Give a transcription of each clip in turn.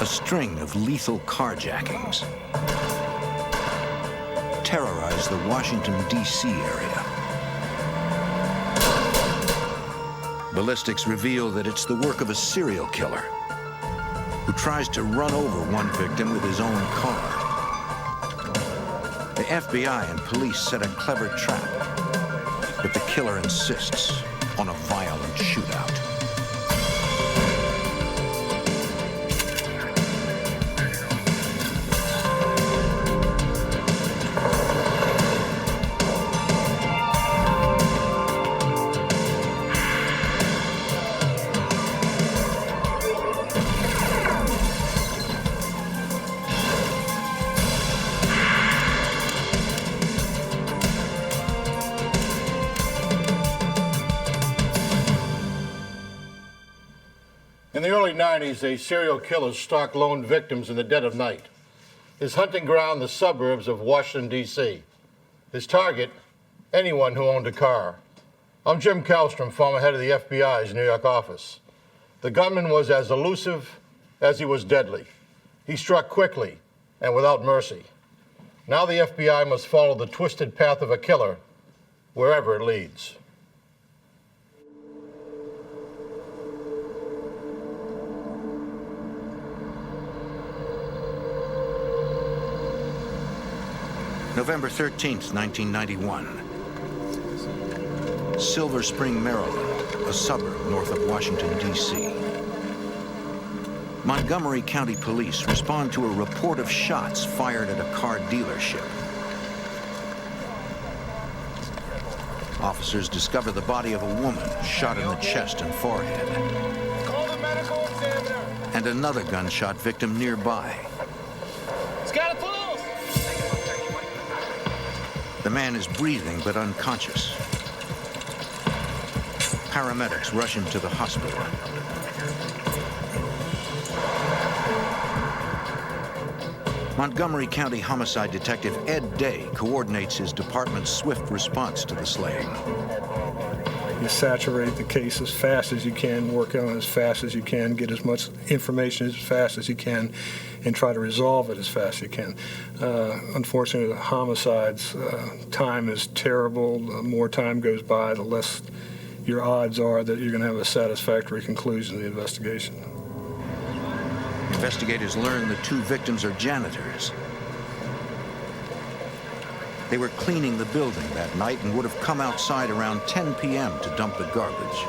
string of lethal carjackings terrorize the Washington, D.C. area. Ballistics reveal that it's the work of a serial killer who tries to run over one victim with his own car. The FBI and police set a clever trap, but the killer insists on a violent shootout. In the early 90s, a serial killer stalked lone victims in the dead of night. His hunting ground, the suburbs of Washington, D.C. His target, anyone who owned a car. I'm Jim Kallstrom, former head of the FBI's New York office. The gunman was as elusive as he was deadly. He struck quickly and without mercy. Now the FBI must follow the twisted path of a killer wherever it leads. November 13th, 1991. Silver Spring, Maryland, a suburb north of Washington, D.C. Montgomery County Police respond to a report of shots fired at a car dealership. Officers discover the body of a woman shot in the chest and forehead. Call the medical examiner. And another gunshot victim nearby. It's got a pulse. The man is breathing but unconscious. Paramedics rush him to the hospital. Montgomery County Homicide Detective Ed Day coordinates his department's swift response to the slaying. You saturate the case as fast as you can, work on it as fast as you can, get as much information as fast as you can, and try to resolve it as fast as you can. Unfortunately, the homicides, time is terrible. The more time goes by, the less your odds are that you're going to have a satisfactory conclusion of the investigation. Investigators learn the two victims are janitors. They were cleaning the building that night and would have come outside around 10 p.m. to dump the garbage.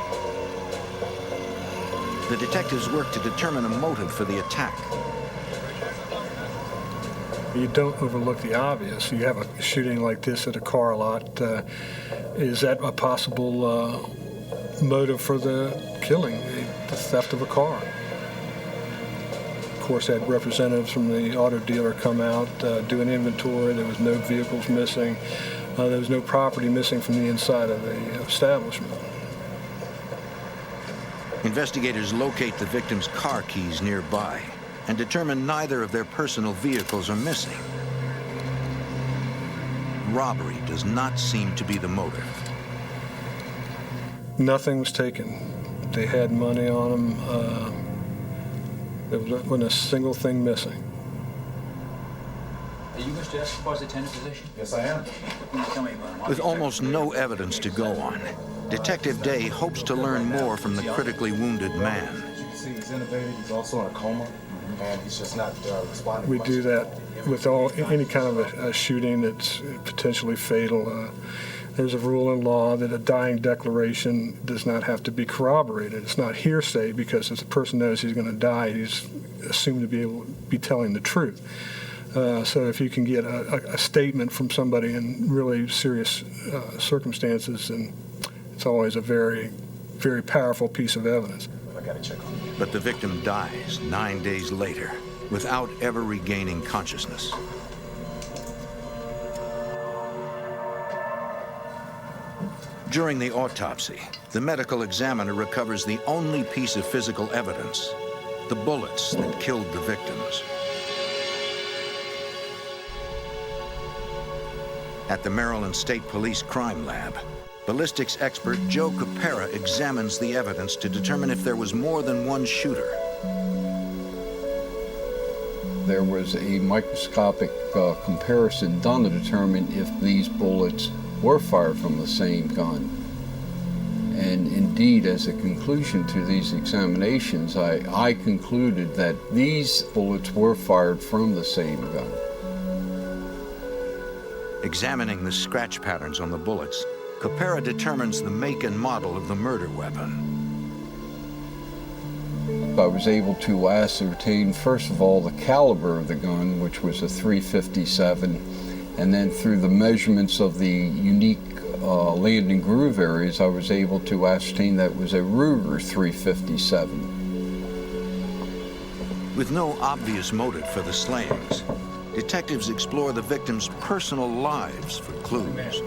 The detectives work to determine a motive for the attack. You don't overlook the obvious. You have a shooting like this at a car lot. Is that a possible motive for the killing, the theft of a car? Of course, had representatives from the auto dealer come out, do an inventory. There was no vehicles missing. There was no property missing from the inside of the establishment. Investigators locate the victims' car keys nearby and determine neither of their personal vehicles are missing. Robbery does not seem to be the motive. Nothing was taken. They had money on them. There wasn't a single thing missing. Are you Mr. Escobar's attendant physician? Yes, I am. Tell me about him. With almost no evidence to go on, Detective Day hopes to learn more from the critically wounded man. As you can see, he's intubated. He's also in a coma, and he's just not responding. We do that with any kind of a shooting that's potentially fatal. There's a rule in law that a dying declaration does not have to be corroborated. It's not hearsay because if the person knows he's going to die, he's assumed to be able to be telling the truth. So if you can get a statement from somebody in really serious circumstances, then it's always a very, very powerful piece of evidence. I got to check on you. But the victim dies 9 days later without ever regaining consciousness. During the autopsy, the medical examiner recovers the only piece of physical evidence, the bullets that killed the victims. At the Maryland State Police Crime Lab, ballistics expert Joe Capera examines the evidence to determine if there was more than one shooter. there was a microscopic comparison done to determine if these bullets were fired from the same gun. And indeed, as a conclusion to these examinations, I concluded that these bullets were fired from the same gun. Examining the scratch patterns on the bullets, Capera determines the make and model of the murder weapon. I was able to ascertain, first of all, the caliber of the gun, which was a .357, and then through the measurements of the unique land and groove areas, I was able to ascertain that it was a Ruger .357. With no obvious motive for the slayings, detectives explore the victims' personal lives for clues.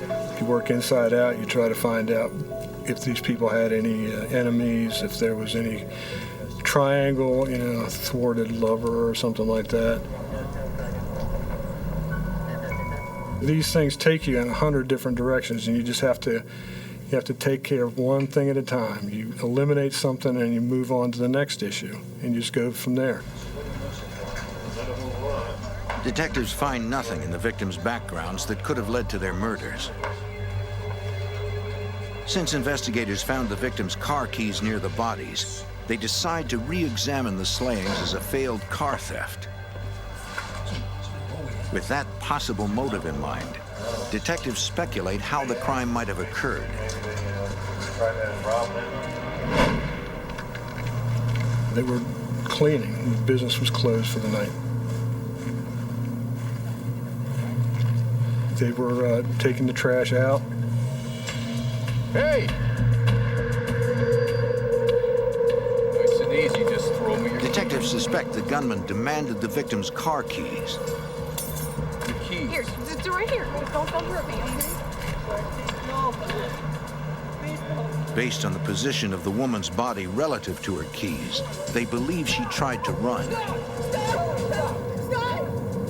If you work inside out, you try to find out if these people had any enemies, if there was any triangle, a thwarted lover or something like that. These things take you in 100 different directions, and you just have to take care of one thing at a time. You eliminate something and you move on to the next issue, and you just go from there. Detectives find nothing in the victims' backgrounds that could have led to their murders. Since investigators found the victims' car keys near the bodies, they decide to re-examine the slayings as a failed car theft. With that possible motive in mind, detectives speculate how the crime might have occurred. They were cleaning. The business was closed for the night. They were taking the trash out. Hey! Nice and easy, just throw me your Detectives suspect the gunman demanded the victim's car keys. keys. Here, it's right here. Don't hurt me, okay? Based on the position of the woman's body relative to her keys, they believe she tried to run.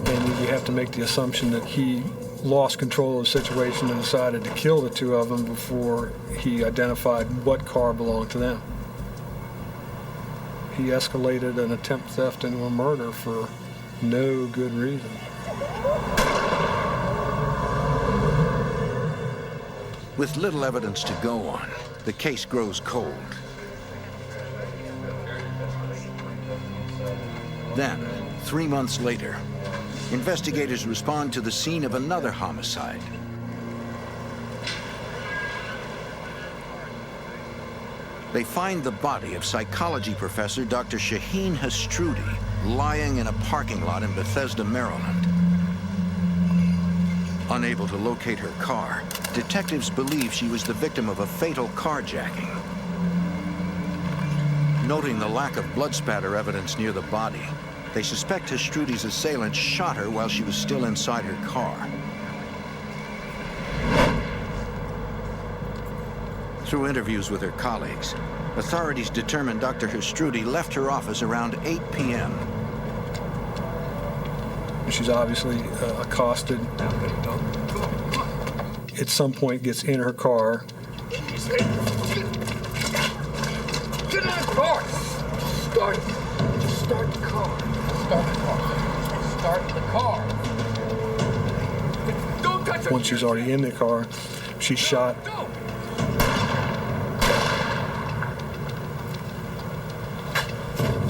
And you have to make the assumption that he lost control of the situation and decided to kill the two of them before he identified what car belonged to them. He escalated an attempt theft into a murder for no good reason. With little evidence to go on, the case grows cold. Then, 3 months later, investigators respond to the scene of another homicide. They find the body of psychology professor Dr. Shaheen Hastrudi lying in a parking lot in Bethesda, Maryland. Unable to locate her car, detectives believe she was the victim of a fatal carjacking. Noting the lack of blood spatter evidence near the body, they suspect Hastrudi's assailant shot her while she was still inside her car. Through interviews with her colleagues, authorities determined Dr. Hastrudi left her office around 8 p.m. She's obviously accosted. At some point gets in her car. Get in the car! Start the car. Start the car. Don't touch her! Once she's already in the car, she's shot.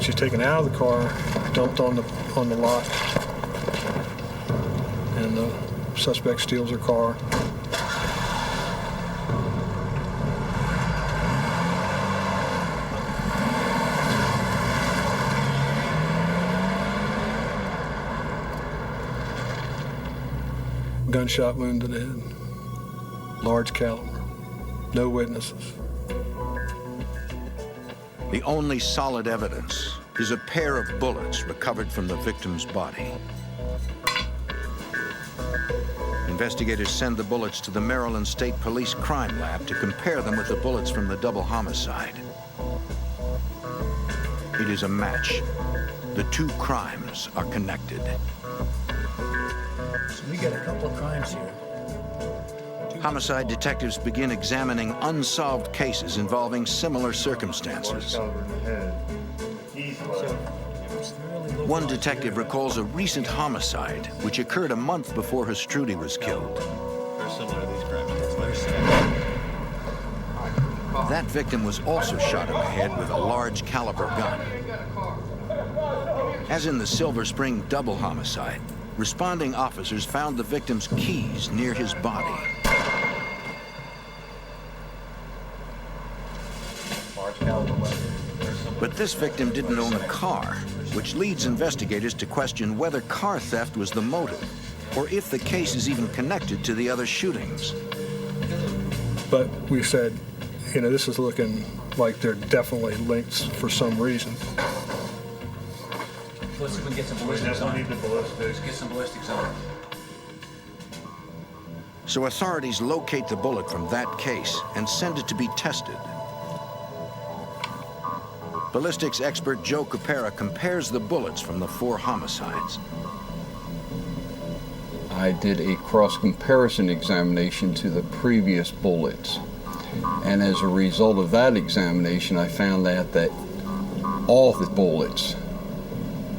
She's taken out of the car, dumped on the lot, and the suspect steals her car. Gunshot wound to the head, large caliber, no witnesses. The only solid evidence is a pair of bullets recovered from the victim's body. Investigators send the bullets to the Maryland State Police Crime Lab to compare them with the bullets from the double homicide. It is a match. The two crimes are connected. So we got a couple of crimes here. Homicide detectives begin examining unsolved cases involving similar circumstances. Caliber in the head. Easy. So, it's really low One detective recalls a recent homicide which occurred a month before Hustruti was killed. Very similar to these crimes. That victim was also shot in the head with a large caliber gun. As in the Silver Spring double homicide, responding officers found the victim's keys near his body. But this victim didn't own a car, which leads investigators to question whether car theft was the motive, or if the case is even connected to the other shootings. But we said, you know, this is looking like they're definitely linked for some reason. Let's see if we can get some ballistics on it. Let's get some ballistics on it. So authorities locate the bullet from that case and send it to be tested. Ballistics expert Joe Capera compares the bullets from the 4 homicides. I did a cross-comparison examination to the previous bullets. And as a result of that examination, I found out that all the bullets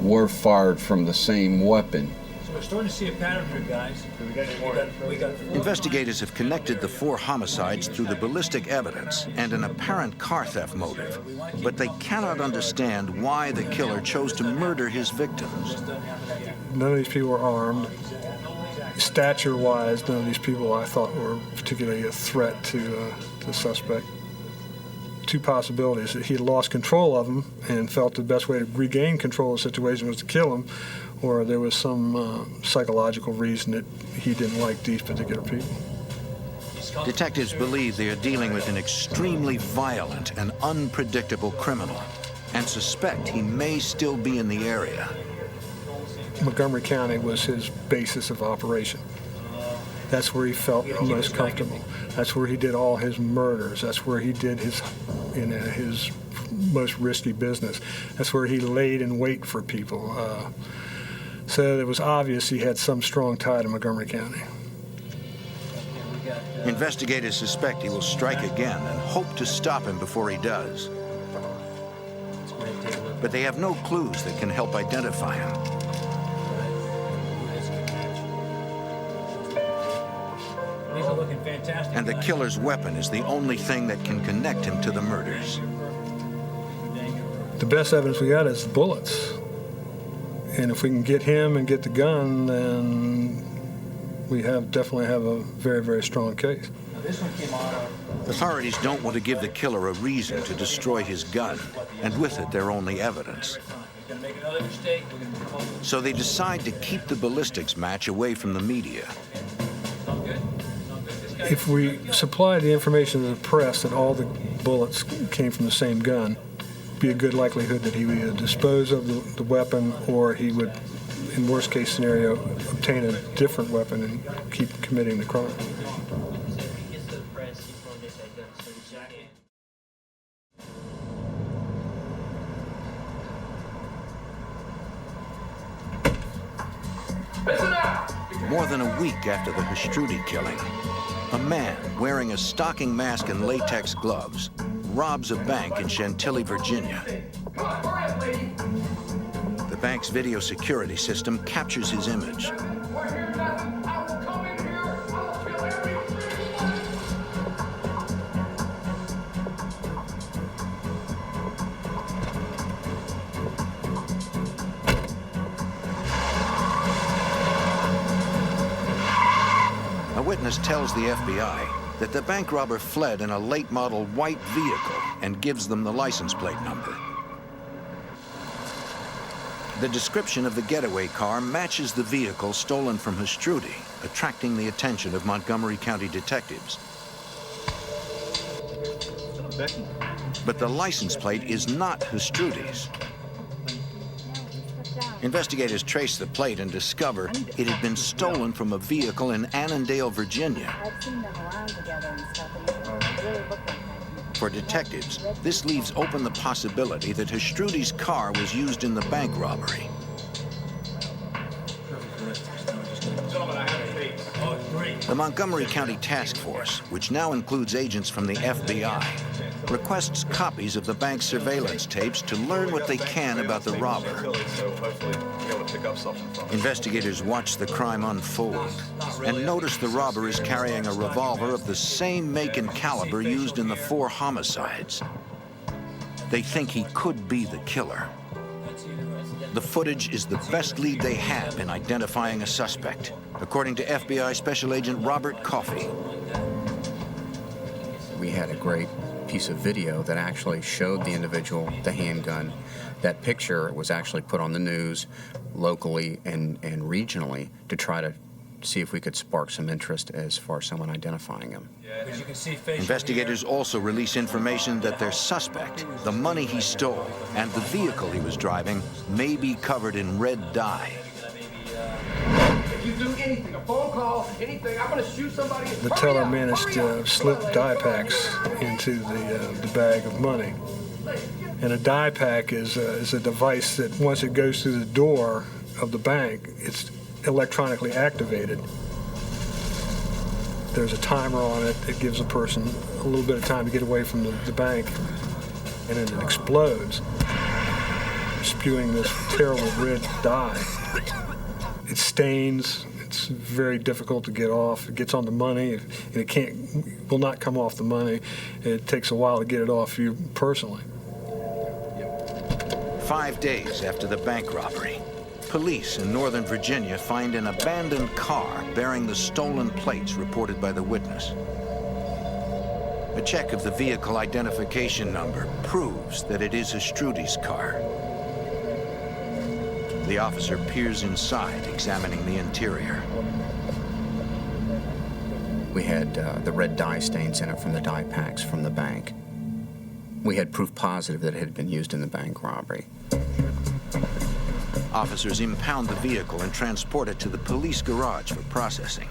were fired from the same weapon. So we're starting to see a pattern here, guys. We got Investigators have connected the 4 homicides through the ballistic evidence and an apparent car theft motive, but they cannot understand why the killer chose to murder his victims. None of these people were armed. Stature-wise, none of these people I thought were particularly a threat to the suspect. 2 possibilities: that he had lost control of them and felt the best way to regain control of the situation was to kill him, or there was some psychological reason that he didn't like these particular people. Detectives believe they are dealing with an extremely violent and unpredictable criminal and suspect he may still be in the area. Montgomery County was his basis of operation. That's where he felt most comfortable. That's where he did all his murders. That's where he did his most risky business. That's where he laid in wait for people. So it was obvious he had some strong tie to Montgomery County. Investigators suspect he will strike again and hope to stop him before he does. But they have no clues that can help identify him. These are looking fantastic. And the killer's weapon is the only thing that can connect him to the murders. The best evidence we got is the bullets. And if we can get him and get the gun, then we definitely have a very, very strong case. Now, this one came out of... Authorities don't want to give the killer a reason to destroy his gun, and with it their only evidence. We're going to make another mistake. We're going to move on. So they decide to keep the ballistics match away from the media. Sound good? If we supply the information to the press that all the bullets came from the same gun, be a good likelihood that he would either dispose of the weapon, or he would, in worst case scenario, obtain a different weapon and keep committing the crime. More than a week after the Hustruti killing, a man wearing a stocking mask and latex gloves robs a bank in Chantilly, Virginia. The bank's video security system captures his image. A witness tells the FBI that the bank robber fled in a late model white vehicle and gives them the license plate number. The description of the getaway car matches the vehicle stolen from Hustruti, attracting the attention of Montgomery County detectives. But the license plate is not Hustruti's. Investigators trace the plate and discover it had been stolen from a vehicle in Annandale, Virginia. I've seen them around together and stuff, and it really looked like that. For detectives, this leaves open the possibility that Hustruti's car was used in the bank robbery. The Montgomery County Task Force, which now includes agents from the FBI, requests copies of the bank's surveillance tapes to learn what they can about the robber. Investigators watch the crime unfold and notice the robber is carrying a revolver of the same make and caliber used in the 4 homicides. They think he could be the killer. The footage is the best lead they have in identifying a suspect, according to FBI Special Agent Robert Coffey. We had a great piece of video that actually showed the individual, the handgun. That picture was actually put on the news locally and regionally to try to see if we could spark some interest as far as someone identifying him. Investigators also release information that their suspect, the money he stole, and the vehicle he was driving may be covered in red dye. If you do anything, a phone call, anything, I'm going to shoot somebody. The teller managed to slip dye packs into the bag of money. And a dye pack is a device that once it goes through the door of the bank, it's electronically activated. There's a timer on it that gives a person a little bit of time to get away from the bank, and then it explodes, spewing this terrible red dye. It stains. It's very difficult to get off. It gets on the money, and it will not come off the money. It takes a while to get it off you personally. 5 days after the bank robbery, police in Northern Virginia find an abandoned car bearing the stolen plates reported by the witness. A check of the vehicle identification number proves that it is a Shootist car. The officer peers inside, examining the interior. We had the red dye stains in it from the dye packs from the bank. We had proof positive that it had been used in the bank robbery. Officers impound the vehicle and transport it to the police garage for processing.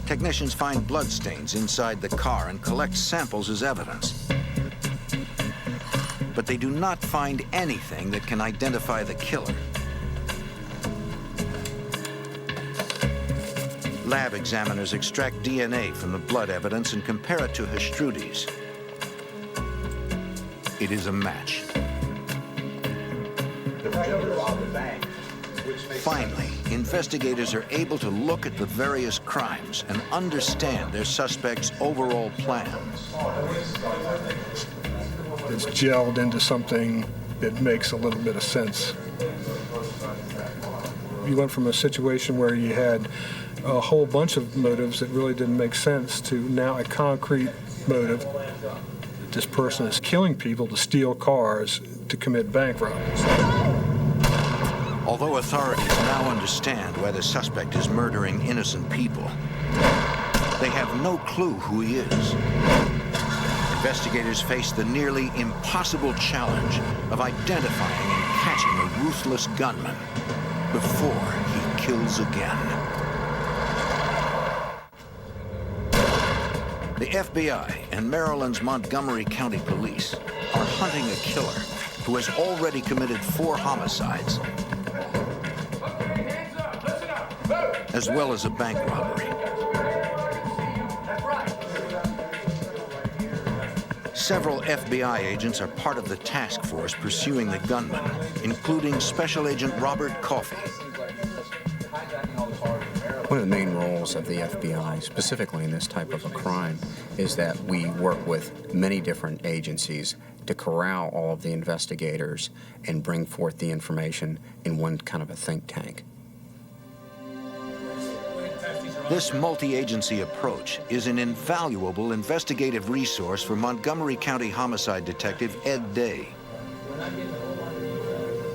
Technicians find bloodstains inside the car and collect samples as evidence. But they do not find anything that can identify the killer. Lab examiners extract DNA from the blood evidence and compare it to Shootist's. It is a match. Finally, investigators are able to look at the various crimes and understand their suspect's overall plan. It's gelled into something that makes a little bit of sense. You went from a situation where you had a whole bunch of motives that really didn't make sense to now a concrete motive. This person is killing people to steal cars to commit bank robberies. Although authorities now understand why the suspect is murdering innocent people, they have no clue who he is. Investigators face the nearly impossible challenge of identifying and catching a ruthless gunman before he kills again. The FBI and Maryland's Montgomery County Police are hunting a killer who has already committed 4 homicides, as well as a bank robbery. Several FBI agents are part of the task force pursuing the gunman, including Special Agent Robert Coffey. One of the main roles of the FBI, specifically in this type of a crime, is that we work with many different agencies to corral all of the investigators and bring forth the information in one kind of a think tank. This multi-agency approach is an invaluable investigative resource for Montgomery County homicide detective Ed Day.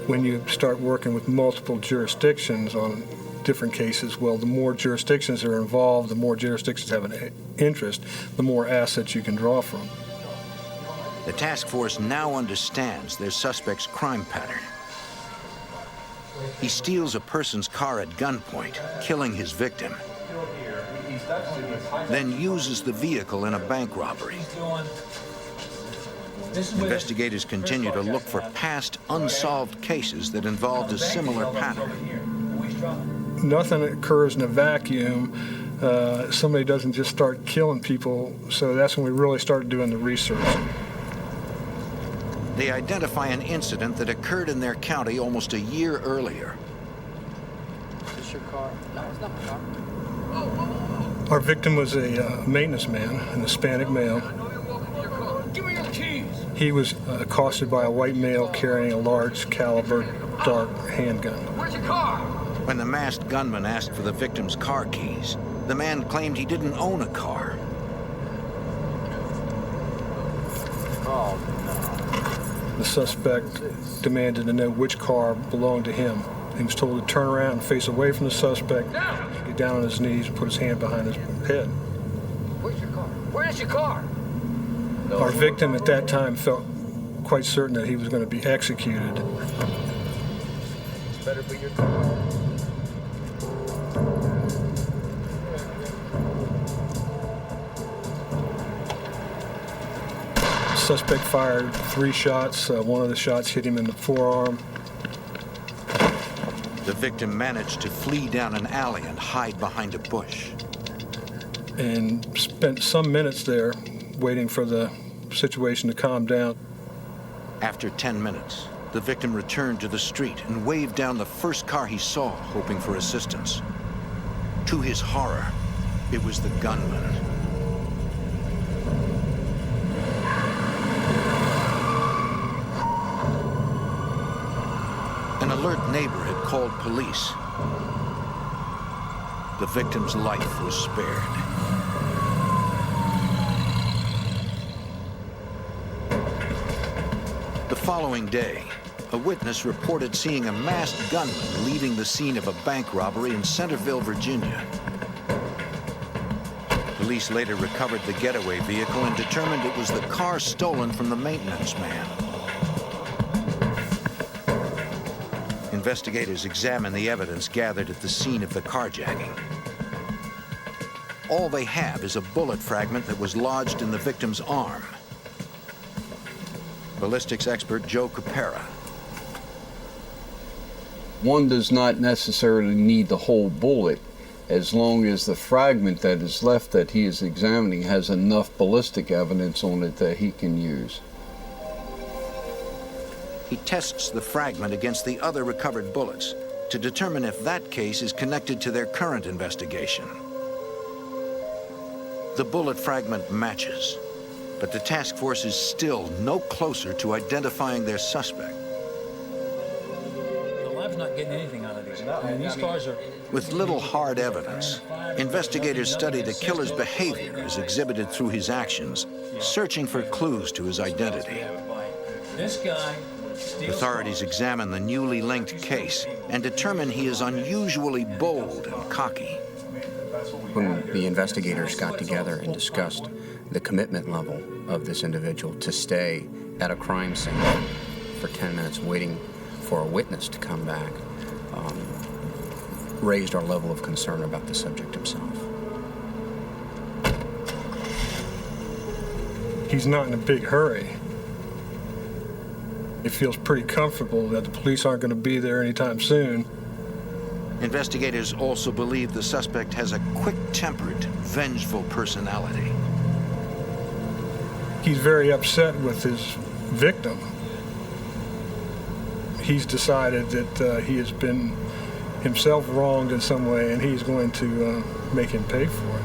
When you start working with multiple jurisdictions on different cases, well, the more jurisdictions are involved, the more jurisdictions have an interest, the more assets you can draw from. The task force now understands their suspect's crime pattern. He steals a person's car at gunpoint, killing his victim, then uses the vehicle in a bank robbery. Investigators continue to look for past unsolved cases that involved a similar pattern. nothing occurs in a vacuum. Somebody doesn't just start killing people, so that's when we really started doing the research. They identify an incident that occurred in their county almost a year earlier. Is this your car? No, it's not my car. Our victim was a maintenance man, an Hispanic male. Give me your keys. He was accosted by a white male carrying a large caliber dark handgun. Where's your car? When the masked gunman asked for the victim's car keys, the man claimed he didn't own a car. Oh, The suspect demanded to know which car belonged to him. He was told to turn around and face away from the suspect, get down on his knees, and put his hand behind his head. where's your car? Where's your car? Our victim at that time felt quite certain that he was going to be executed. Better be your car. The suspect fired 3 shots. One of the shots hit him in the forearm. The victim managed to flee down an alley and hide behind a bush. And spent some minutes there waiting for the situation to calm down. After 10 minutes, the victim returned to the street and waved down the first car he saw, hoping for assistance. To his horror, it was the gunman. An alert neighbor had called police. The victim's life was spared. The following day, a witness reported seeing a masked gunman leaving the scene of a bank robbery in Centerville, Virginia. Police later recovered the getaway vehicle and determined it was the car stolen from the maintenance man. Investigators examined the evidence gathered at the scene of the carjacking. All they have is a bullet fragment that was lodged in the victim's arm. Ballistics expert Joe Capera. One does not necessarily need the whole bullet as long as the fragment that is left that he is examining has enough ballistic evidence on it that he can use. He tests the fragment against the other recovered bullets to determine if that case is connected to their current investigation. The bullet fragment matches, but the task force is still no closer to identifying their suspect. The lab's not getting anything out of these. I mean, these cars are... With little hard evidence, investigators study the killer's behavior as exhibited through his actions, searching for clues to his identity. This guy... Authorities examine the newly linked case and determine he is unusually bold and cocky. When the investigators got together and discussed the commitment level of this individual to stay at a crime scene for 10 minutes waiting for a witness to come back, raised our level of concern about the subject himself. He's not in a big hurry. He feels pretty comfortable that the police aren't going to be there anytime soon. Investigators also believe the suspect has a quick-tempered, vengeful personality. He's very upset with his victim. He's decided that he has been himself wronged in some way, and he's going to make him pay for it.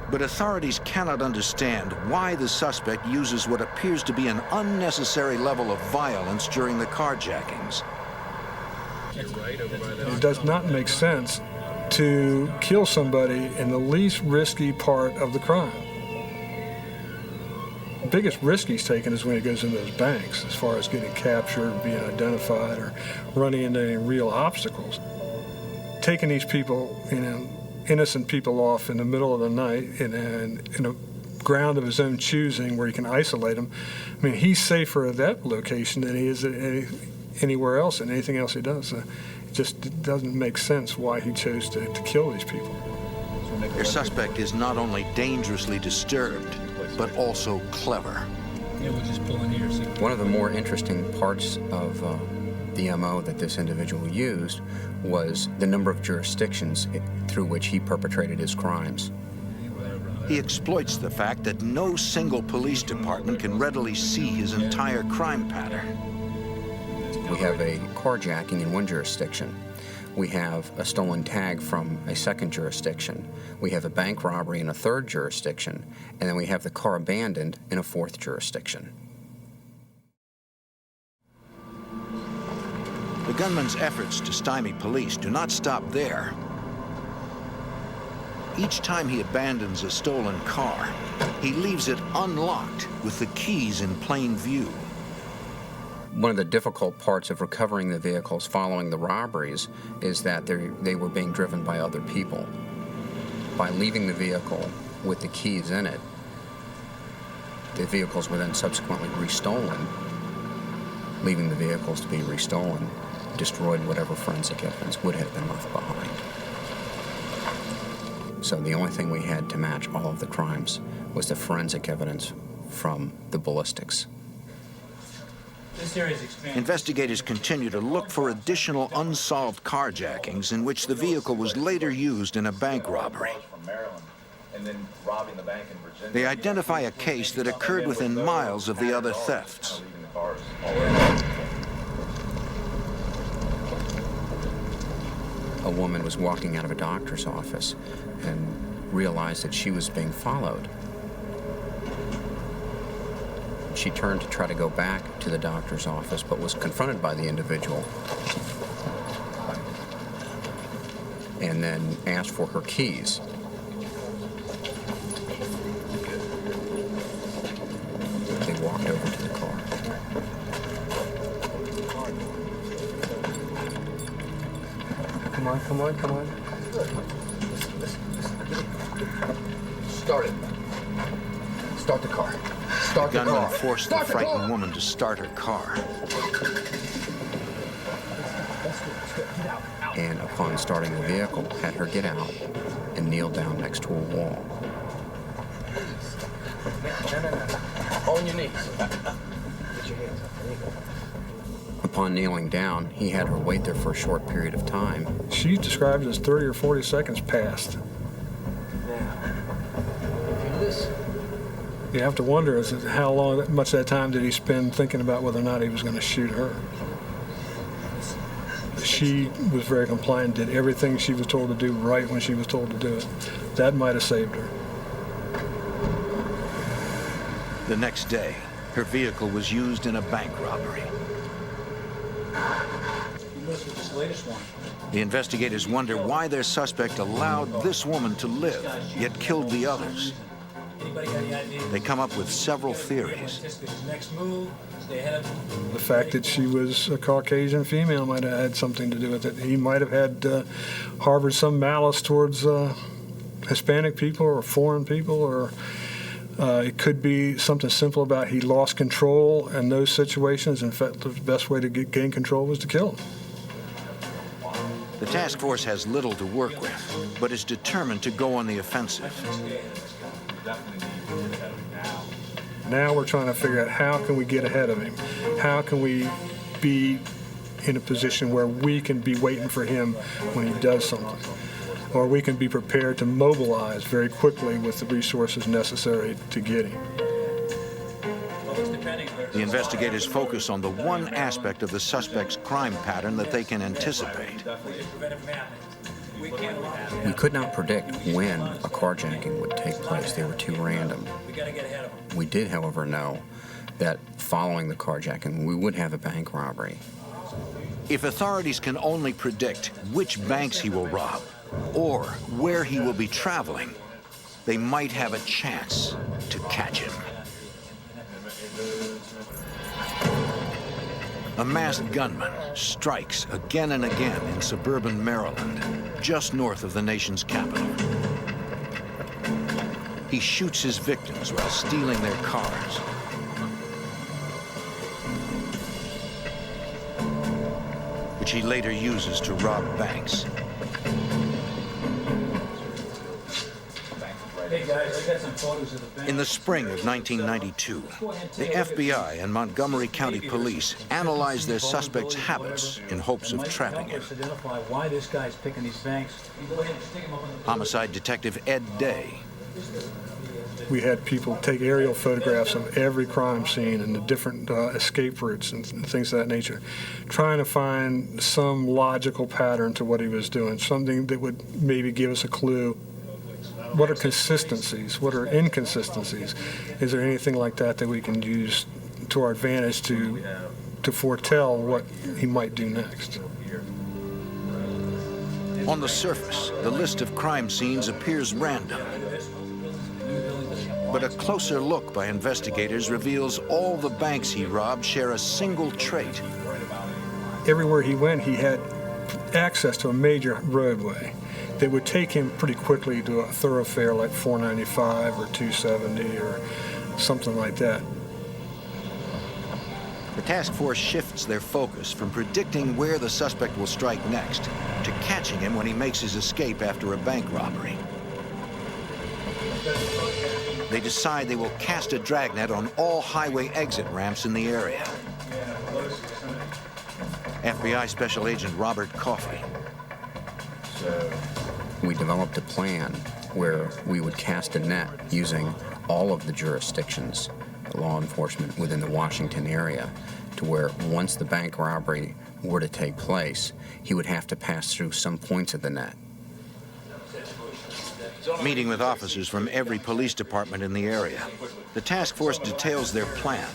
But authorities cannot understand why the suspect uses what appears to be an unnecessary level of violence during the carjackings. It does not make sense to kill somebody in the least risky part of the crime. The biggest risk he's taken is when he goes into those banks, as far as getting captured, being identified, or running into any real obstacles. Taking these people, innocent people off in the middle of the night in a ground of his own choosing where he can isolate them. I mean, he's safer at that location than he is at anywhere else and anything else he does. It just doesn't make sense why he chose to kill these people. Their suspect is not only dangerously disturbed, but also clever. Yeah, we'll just pull in here. One of the more interesting parts of The MO that this individual used was the number of jurisdictions through which he perpetrated his crimes. He exploits the fact that no single police department can readily see his entire crime pattern. We have a carjacking in one jurisdiction. We have a stolen tag from a second jurisdiction. We have a bank robbery in a third jurisdiction. And then we have the car abandoned in a fourth jurisdiction. The gunman's efforts to stymie police do not stop there. Each time he abandons a stolen car, he leaves it unlocked with the keys in plain view. One of the difficult parts of recovering the vehicles following the robberies is that they were being driven by other people. By leaving the vehicle with the keys in it, the vehicles were then subsequently restolen. Leaving the vehicles to be restolen destroyed whatever forensic evidence would have been left behind. So the only thing we had to match all of the crimes was the forensic evidence from the ballistics. Investigators continue to look for additional unsolved carjackings in which the vehicle was later used in a bank robbery. They identify a case that occurred within miles of the other thefts. A woman was walking out of a doctor's office and realized that she was being followed. She turned to try to go back to the doctor's office, but was confronted by the individual and then asked for her keys. They walked over to the car. Come on, come on, come on. Start it. Start the car. Start The the gunman car. forced the frightened woman to start her car. And upon starting the vehicle, had her get out and kneel down next to a wall. No. On your knees. Put your hands up. There you go. Upon kneeling down, he had her wait there for a short period of time. She describes it as 30 or 40 seconds passed. Now, if you listen. You have to wonder is how much of that time did he spend thinking about whether or not he was going to shoot her. She was very compliant, did everything she was told to do right when she was told to do it. That might have saved her. The next day, her vehicle was used in a bank robbery. This latest one. The investigators wonder why their suspect allowed this woman to live, yet killed the others. Anybody got any idea? They come up with several theories. His next move, stay ahead of him. The fact that she was a Caucasian female might have had something to do with it. He might have had harbored some malice towards Hispanic people or foreign people, or it could be something simple about he lost control in those situations. In fact, the best way to gain control was to kill him. The task force has little to work with, but is determined to go on the offensive. Now we're trying to figure out how can we get ahead of him? How can we be in a position where we can be waiting for him when he does something? Or we can be prepared to mobilize very quickly with the resources necessary to get him. The investigators focus on the one aspect of the suspect's crime pattern that they can anticipate. We could not predict when a carjacking would take place. They were too random. We did, however, know that following the carjacking, we would have a bank robbery. If authorities can only predict which banks he will rob or where he will be traveling, they might have a chance to catch him. A masked gunman strikes again and again in suburban Maryland, just north of the nation's capital. He shoots his victims while stealing their cars. Which he later uses to rob banks. Hey guys, I got some photos of the bank. In the spring of 1992, the FBI and Montgomery County Police analyzed their suspect's habits in hopes of trapping him. Identify why this guy's picking these banks. You go ahead and stick him up on the Homicide Detective Ed Day We had people take aerial photographs of every crime scene and the different escape routes and things of that nature, trying to find some logical pattern to what he was doing, something that would maybe give us a clue. What are consistencies? What are inconsistencies? Is there anything like that that we can use to our advantage to foretell what he might do next? On the surface, the list of crime scenes appears random. But a closer look by investigators reveals all the banks he robbed share a single trait. Everywhere he went, he had access to a major roadway that would take him pretty quickly to a thoroughfare like 495 or 270 or something like that. The task force shifts their focus from predicting where the suspect will strike next to catching him when he makes his escape after a bank robbery. They decide they will cast a dragnet on all highway exit ramps in the area. FBI Special Agent Robert Coffey. We developed a plan where we would cast a net using all of the jurisdictions, law enforcement within the Washington area, to where once the bank robbery were to take place, he would have to pass through some points of the net. Meeting with officers from every police department in the area, the task force details their plan.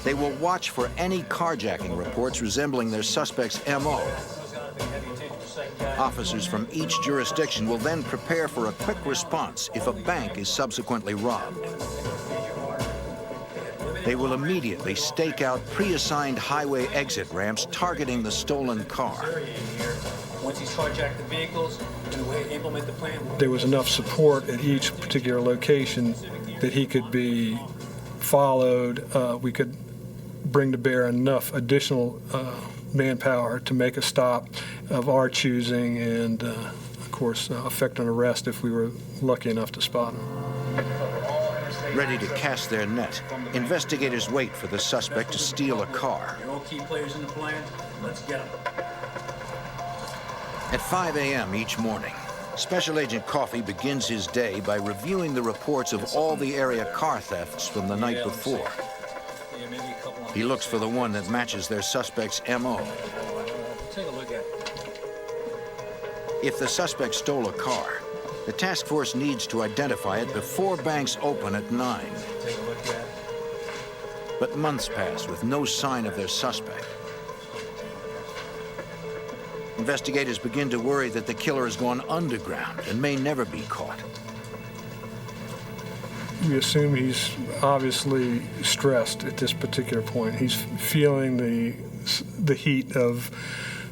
They will watch for any carjacking reports resembling their suspect's MO. Officers from each jurisdiction will then prepare for a quick response if a bank is subsequently robbed. They will immediately stake out pre-assigned highway exit ramps targeting the stolen car. Once he's carjacked the vehicles, we're going to implement the plan. There was enough support at each particular location that he could be followed. We could bring to bear enough additional manpower to make a stop of our choosing and, of course, effect an arrest if we were lucky enough to spot him. Ready to cast their net, investigators wait for the suspect to steal a car. You're all key players in the plan. Let's get them. At 5 a.m. each morning, Special Agent Coffey begins his day by reviewing the reports of all the area car thefts from the night before. He looks for the one that matches their suspect's MO. Take a look at it. If the suspect stole a car, the task force needs to identify it before banks open at 9. Take a look at it. But months pass with no sign of their suspect. Investigators begin to worry that the killer has gone underground and may never be caught. We assume he's obviously stressed at this particular point. He's feeling the heat of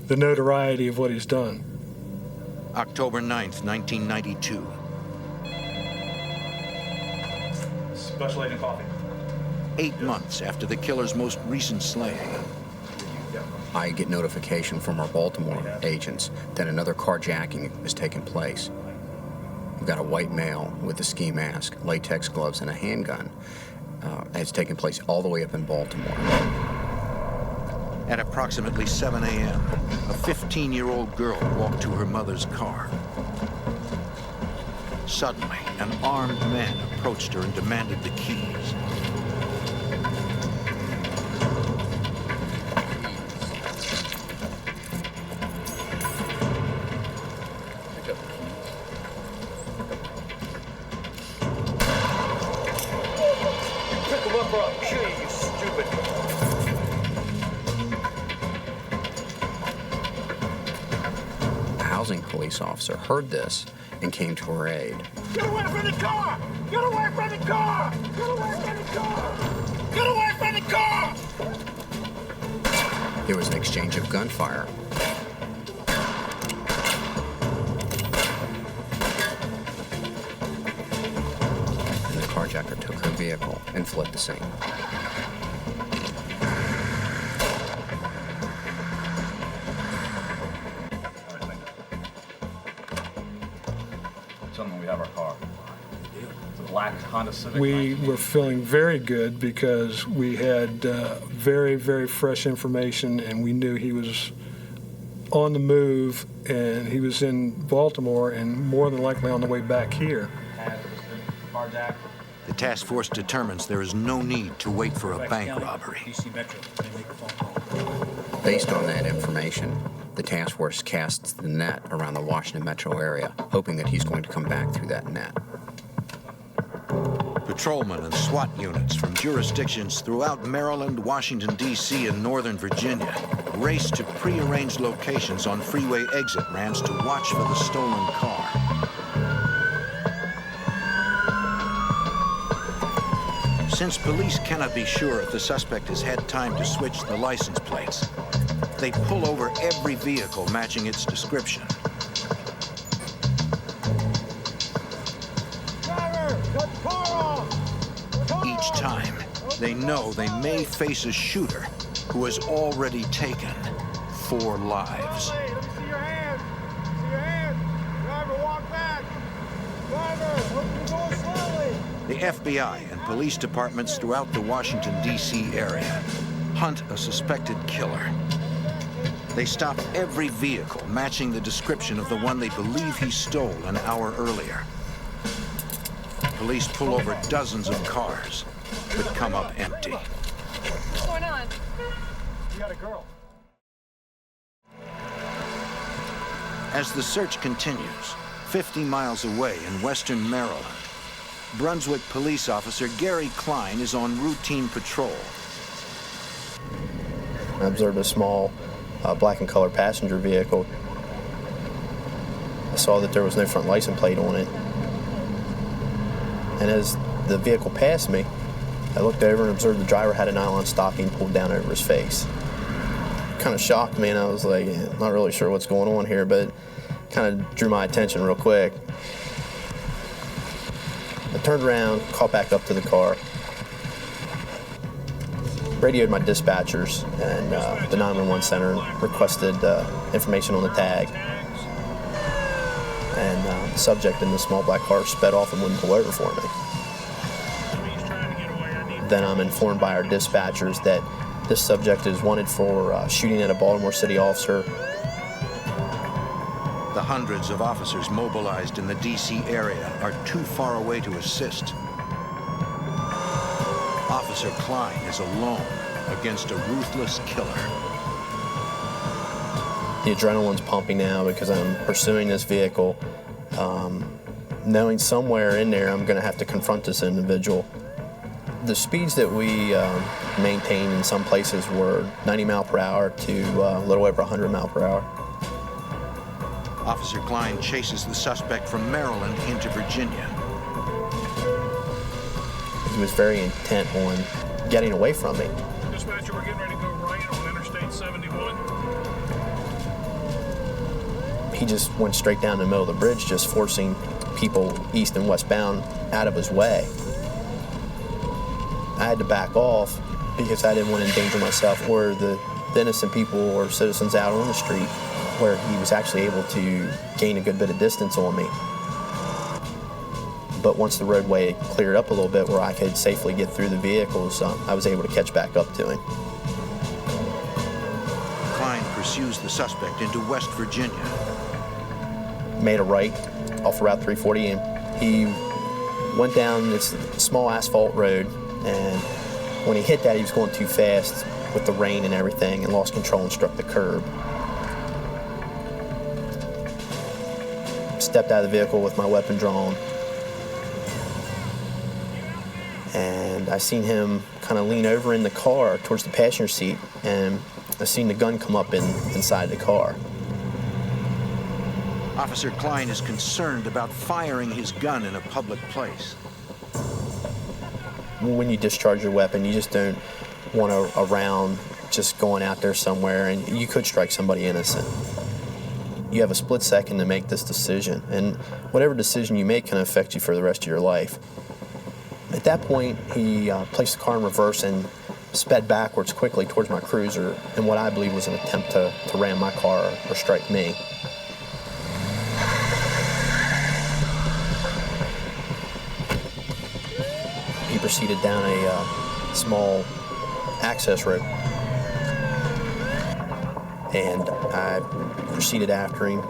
the notoriety of what he's done. October 9th, 1992. Special Agent Coffey. 8 months after the killer's most recent slaying. I get notification from our Baltimore agents that another carjacking has taken place. We've got a white male with a ski mask, latex gloves, and a handgun. It's taken place all the way up in Baltimore. At approximately 7 a.m., a 15-year-old girl walked to her mother's car. Suddenly, an armed man approached her and demanded the keys. Police officer heard this and came to her aid. Get away from the car! Get away from the car! Get away from the car! Get away from the car! There was an exchange of gunfire. And the carjacker took her vehicle and fled the scene. gentlemen, we have our car. It's a black Honda Civic. We were feeling very good because we had very, very fresh information, and we knew he was on the move, and he was in Baltimore and more than likely on the way back here. Carjacker. The task force determines there is no need to wait for a bank robbery. Based on that information, the task force casts the net around the Washington metro area, hoping that he's going to come back through that net. Patrolmen and SWAT units from jurisdictions throughout Maryland, Washington, D.C., and Northern Virginia race to prearranged locations on freeway exit ramps to watch for the stolen car. Since police cannot be sure if the suspect has had time to switch the license plates, they pull over every vehicle matching its description. Each time, they know they may face a shooter who has already taken 4 lives. Let me see your hands. See your hands. Driver, walk back. Driver, open the door slowly. The FBI and police departments throughout the Washington, D.C. area hunt a suspected killer. They stop every vehicle matching the description of the one they believe he stole an hour earlier. Police pull over dozens of cars, but come up empty. What's going on? You got a girl. As the search continues, 50 miles away in western Maryland, Brunswick police officer Gary Klein is on routine patrol. I observed a small black and color passenger vehicle. I saw that there was no front license plate on it. And as the vehicle passed me, I looked over and observed the driver had a nylon stocking pulled down over his face. Kind of shocked me, and I was like, not really sure what's going on here, but kind of drew my attention real quick. I turned around, caught back up to the car, radioed my dispatchers and the 911 center and requested information on the tag. And the subject in the small black car sped off and wouldn't pull over for me. Then I'm informed by our dispatchers that this subject is wanted for shooting at a Baltimore City officer. The hundreds of officers mobilized in the D.C. area are too far away to assist. Officer Klein is alone against a ruthless killer. The adrenaline's pumping now because I'm pursuing this vehicle, knowing somewhere in there I'm going to have to confront this individual. The speeds that we maintained in some places were 90 mile per hour to a little over 100 mile per hour. Officer Klein chases the suspect from Maryland into Virginia. He was very intent on getting away from me. Dispatcher, we're getting ready to go right on Interstate 71. He just went straight down the middle of the bridge, just forcing people east and westbound out of his way. I had to back off because I didn't want to endanger myself or the innocent people or citizens out on the street, where he was actually able to gain a good bit of distance on me. But once the roadway cleared up a little bit where I could safely get through the vehicles, I was able to catch back up to him. Klein pursues the suspect into West Virginia. Made a right off Route 340, and he went down this small asphalt road, and when he hit that, he was going too fast with the rain and everything and lost control and struck the curb. Stepped out of the vehicle with my weapon drawn, and I seen him kind of lean over in the car towards the passenger seat, and I seen the gun come up inside the car. Officer Klein is concerned about firing his gun in a public place. When you discharge your weapon, you just don't want a round just going out there somewhere, and you could strike somebody innocent. You have a split second to make this decision, and whatever decision you make can affect you for the rest of your life. At that point, he placed the car in reverse and sped backwards quickly towards my cruiser in what I believe was an attempt to ram my car or strike me. proceeded down a small access road. And I proceeded after him.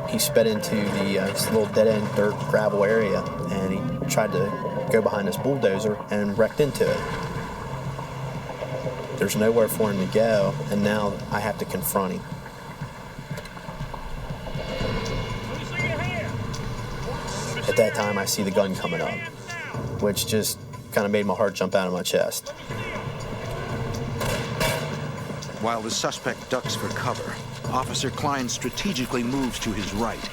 He sped into this little dead-end dirt gravel area, and he tried to go behind this bulldozer and wrecked into it. There's nowhere for him to go, and now I have to confront him. At that time, I see the gun coming up, which just kind of made my heart jump out of my chest. While the suspect ducks for cover, Officer Klein strategically moves to his right.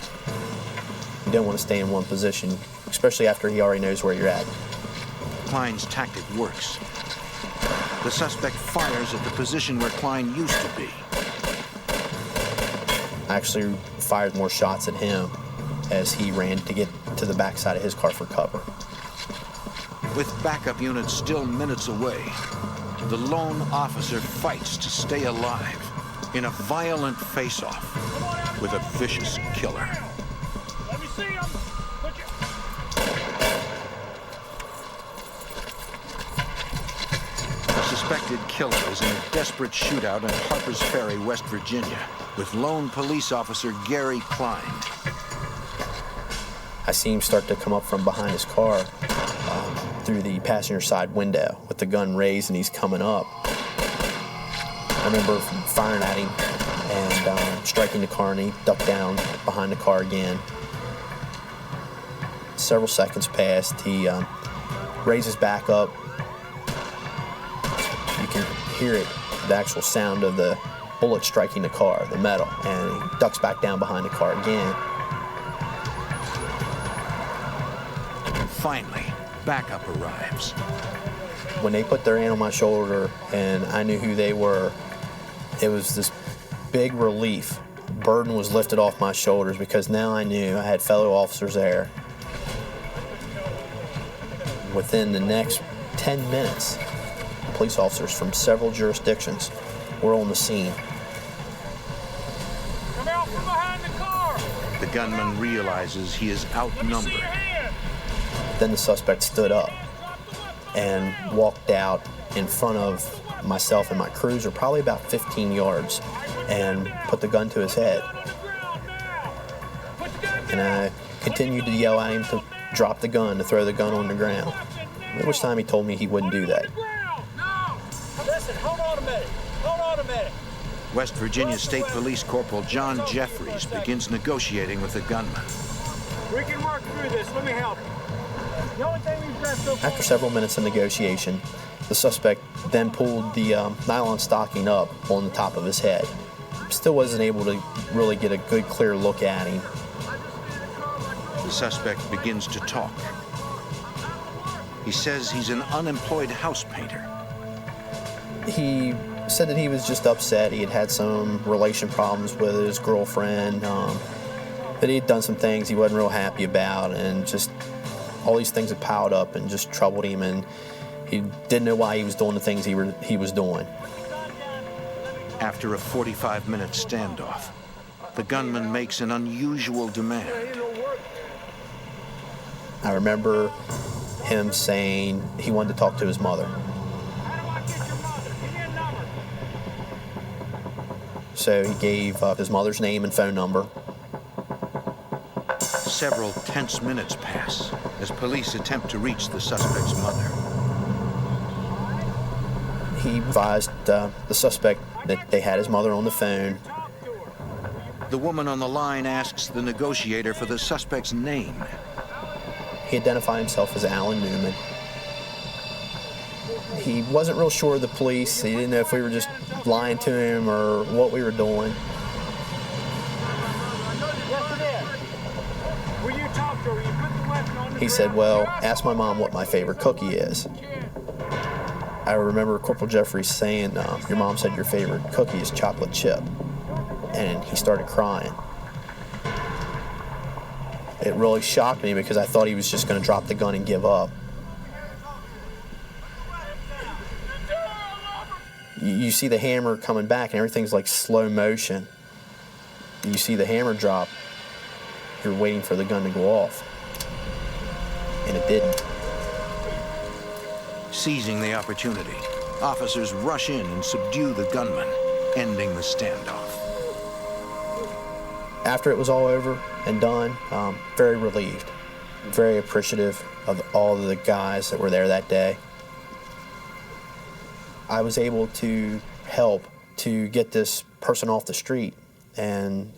You don't want to stay in one position, especially after he already knows where you're at. Klein's tactic works. The suspect fires at the position where Klein used to be. I actually fired more shots at him as he ran to get to the backside of his car for cover. With backup units still minutes away, the lone officer fights to stay alive in a violent face-off with a vicious killer. Let me see him. The suspected killer is in a desperate shootout in Harpers Ferry, West Virginia, with lone police officer Gary Klein. I see him start to come up from behind his car through the passenger side window with the gun raised, and he's coming up. I remember firing at him and striking the car, and he ducked down behind the car again. Several seconds passed. He raises back up. You can hear it, the actual sound of the bullet striking the car, the metal, and he ducks back down behind the car again. Finally, backup arrives. When they put their hand on my shoulder and I knew who they were, it was this big relief. Burden was lifted off my shoulders because now I knew I had fellow officers there. Within the next 10 minutes, police officers from several jurisdictions were on the scene. Come out from behind the car. The gunman realizes he is outnumbered. Then the suspect stood up and walked out in front of myself and my cruiser, probably about 15 yards, and put the gun to his head. And I continued to yell at him to drop the gun, to throw the gun on the ground, at which time he told me he wouldn't do that. Listen, hold on a minute. Hold on a minute. West Virginia State Police Corporal John Jeffries begins negotiating with the gunman. We can work through this. Let me help you. The only thing we've got so far. After several minutes of negotiation, the suspect then pulled the nylon stocking up on the top of his head. Still wasn't able to really get a good, clear look at him. The suspect begins to talk. He says he's an unemployed house painter. He said that he was just upset. He had had some relation problems with his girlfriend, that he had done some things he wasn't real happy about, and just all these things had piled up and just troubled him, and he didn't know why he was doing the things he was doing. After a 45-minute standoff, the gunman makes an unusual demand. I remember him saying he wanted to talk to his mother. So he gave his mother's name and phone number. Several tense minutes pass as police attempt to reach the suspect's mother. He advised the suspect that they had his mother on the phone. The woman on the line asks the negotiator for the suspect's name. He identified himself as Alan Newman. He wasn't real sure of the police. He didn't know if we were just lying to him or what we were doing. He said, well, ask my mom what my favorite cookie is. I remember Corporal Jeffries saying, your mom said your favorite cookie is chocolate chip. And he started crying. It really shocked me because I thought he was just going to drop the gun and give up. You see the hammer coming back and everything's like slow motion. You see the hammer drop, you're waiting for the gun to go off. And it didn't. Seizing the opportunity, officers rush in and subdue the gunman, ending the standoff. After it was all over and done, very relieved, very appreciative of all of the guys that were there that day. I was able to help to get this person off the street and